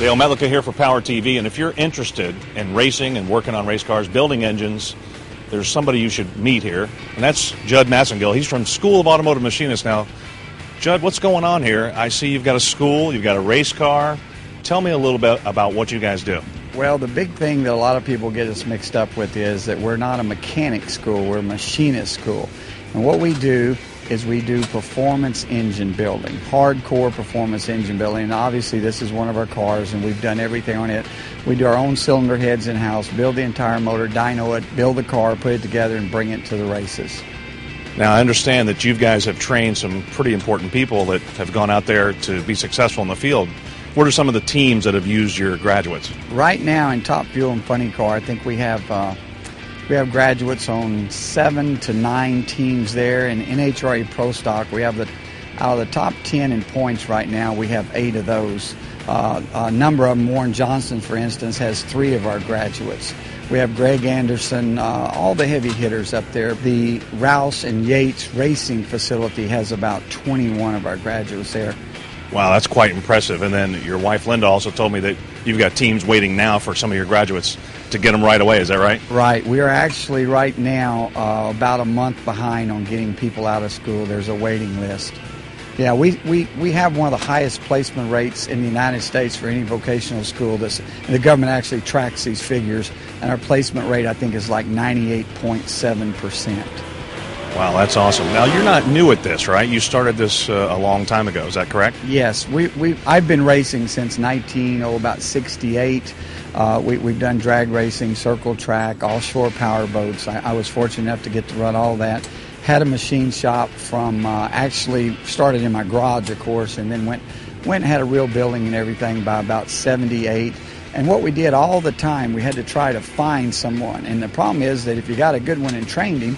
Dale Metlica here for Power TV, and if you're interested in racing and working on race cars, building engines, there's somebody you should meet here, and that's Judd Massengill. He's from School of Automotive Machinists. Now, Judd, what's going on here? I see you've got a school, you've got a race car. Tell me a little bit about what you guys do. Well, the big thing that a lot of people get us mixed up with is that we're not a mechanic school, we're a machinist school. And what we do is we do performance engine building, hardcore performance engine building. And obviously this is one of our cars and we've done everything on it. We do our own cylinder heads in-house, build the entire motor, dyno it, build the car, put it together and bring it to the races. Now I understand that you guys have trained some pretty important people that have gone out there to be successful in the field. What are some of the teams that have used your graduates? Right now in Top Fuel and Funny Car, I think we have graduates on 7 to 9 teams there. In NHRA Pro Stock, we have out of the top 10 in points right now, we have 8 of those. A number of them, Warren Johnson, for instance, has 3 of our graduates. We have Greg Anderson, all the heavy hitters up there. The Rouse and Yates Racing facility has about 21 of our graduates there. Wow, that's quite impressive. And then your wife, Linda, also told me that you've got teams waiting now for some of your graduates to get them right away. Is that right? Right. We are actually right now about a month behind on getting people out of school. There's a waiting list. Yeah, we have one of the highest placement rates in the United States for any vocational school. And the government actually tracks these figures, and our placement rate, I think, is like 98.7%. Wow, that's awesome. Now, you're not new at this, right? You started this a long time ago. Is that correct? Yes. I've been racing since about 68. We've done drag racing, circle track, offshore power boats. I was fortunate enough to get to run all that. Had a machine shop from, actually started in my garage, of course, and then went and had a real building and everything by about 78. And what we did all the time, we had to try to find someone. And the problem is that if you got a good one and trained him,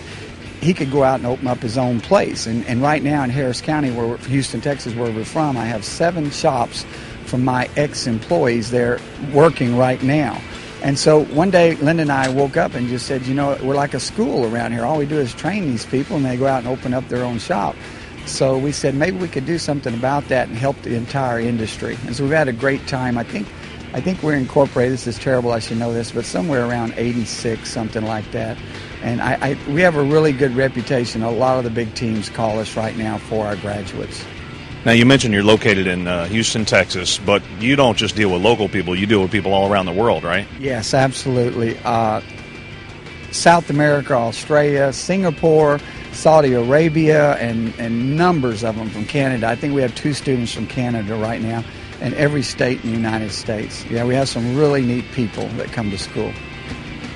he could go out and open up his own place. And right now in Harris County, Houston, Texas, where we're from, I have 7 shops from my ex-employees there working right now. And so one day, Linda and I woke up and just said, you know, we're like a school around here. All we do is train these people, and they go out and open up their own shop. So we said maybe we could do something about that and help the entire industry. And so we've had a great time. I think we're incorporated. This is terrible, I should know this, but somewhere around 86, something like that. And we have a really good reputation. A lot of the big teams call us right now for our graduates. Now, you mentioned you're located in Houston, Texas, but you don't just deal with local people. You deal with people all around the world, right? Yes, absolutely. South America, Australia, Singapore, Saudi Arabia, and numbers of them from Canada. I think we have 2 students from Canada right now, and every state in the United States. Yeah, we have some really neat people that come to school.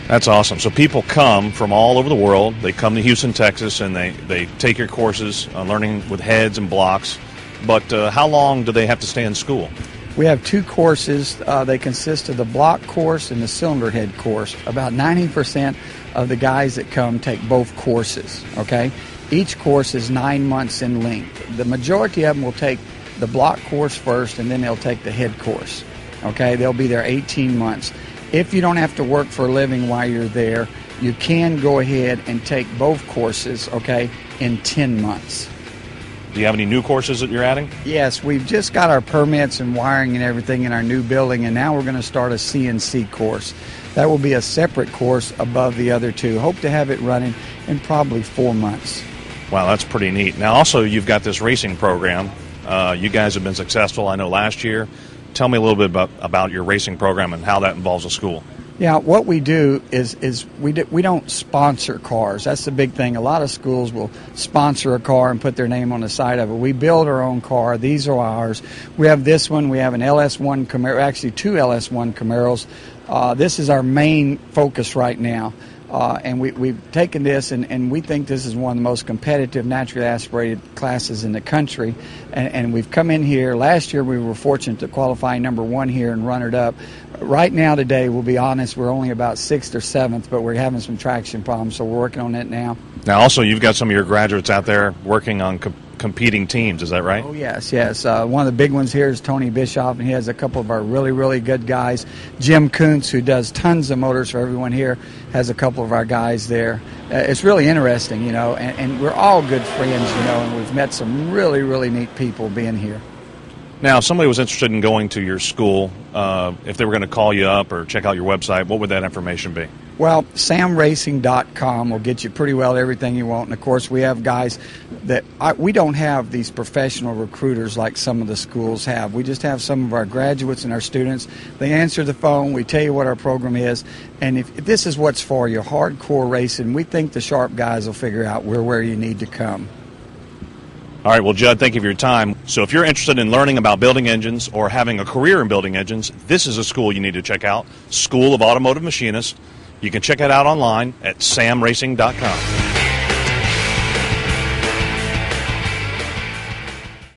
That's awesome. So people come from all over the world. They come to Houston, Texas, and they take your courses on learning with heads and blocks. But how long do they have to stay in school? We have 2 courses. They consist of the block course and the cylinder head course. About 90% of the guys that come take both courses, okay? Each course is 9 months in length. The majority of them will take the block course first, and then they'll take the head course, okay? They'll be there 18 months. If you don't have to work for a living while you're there, you can go ahead and take both courses, okay, in 10 months. Do you have any new courses that you're adding? Yes, we've just got our permits and wiring and everything in our new building, and now we're going to start a CNC course. That will be a separate course above the other 2. Hope to have it running in probably 4 months. Wow, that's pretty neat. Now, also, you've got this racing program. You guys have been successful, I know, last year. Tell me a little bit about your racing program and how that involves a school. Yeah, what we do is we don't sponsor cars. That's the big thing. A lot of schools will sponsor a car and put their name on the side of it. We build our own car. These are ours. We have this one. We have an LS1 Camaro, actually 2 LS1 Camaros. This is our main focus right now. And we've taken this, and we think this is one of the most competitive naturally aspirated classes in the country. And we've come in here. Last year we were fortunate to qualify number 1 here and runner-up. Right now today, we'll be honest, we're only about 6th or 7th, but we're having some traction problems, so we're working on it now. Now also, you've got some of your graduates out there working on competing teams, is that right? Oh, yes. One of the big ones here is Tony Bischoff, and he has a couple of our really, really good guys. Jim Kuntz, who does tons of motors for everyone here, has a couple of our guys there. It's really interesting, you know, and we're all good friends, you know, and we've met some really, really neat people being here. Now, if somebody was interested in going to your school, if they were going to call you up or check out your website, what would that information be? Well, samracing.com will get you pretty well everything you want. And, of course, we have guys that we don't have these professional recruiters like some of the schools have. We just have some of our graduates and our students. They answer the phone. We tell you what our program is. And if this is what's for you, hardcore racing, we think the sharp guys will figure out where you need to come. All right, well, Judd, thank you for your time. So if you're interested in learning about building engines or having a career in building engines, this is a school you need to check out, School of Automotive Machinists. You can check it out online at samracing.com.